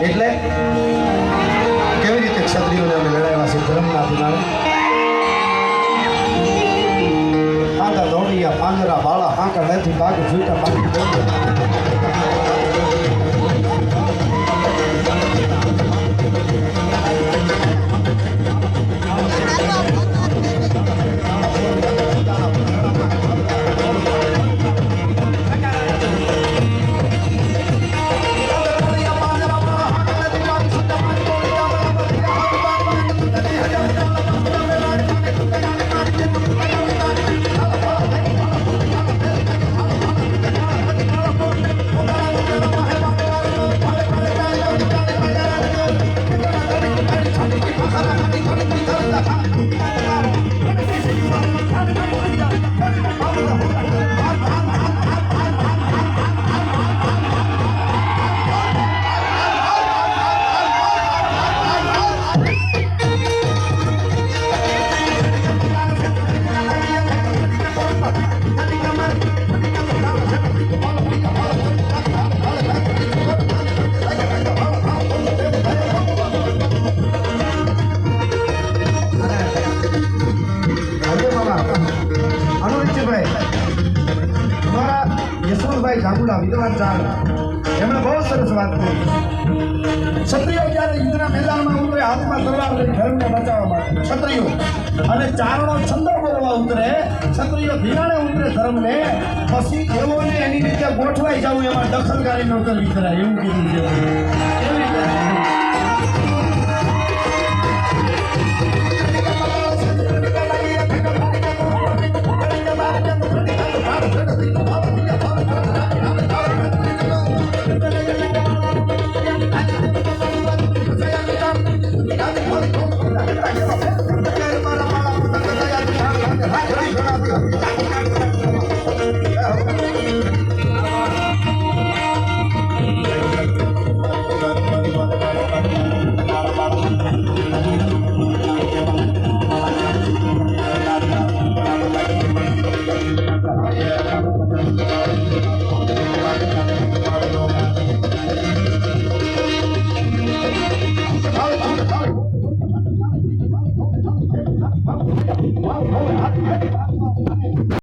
એટલે કેવી રીતે ક્ષત્રિયોને અમે લડાવ્યા છે ધર્મના દિનાળે આંધા દોડિયા પાંદરા બાળા હાંકર નથી બાગ ઝૂટા બાકી જાગુડા વિદ્વાન ચાલ એમણે બહુ સરસ વાત કરી ક્ષત્રિયો જ્યારે યુદ્ધના મેદાનમાં ઉતરે હાથમાં તલવાર લઈ ધર્મને બચાવવા માટે ક્ષત્રિયો અને ચારણો છંદો બોલવા ઉતરે ક્ષત્રિયો ધીરાણે ઉતરે ધર્મને પછી એવોને એની રીતે ગોઠવાઈ જવું એમાં દખલકારી ન કરવી કરાય એવું કીધું છે.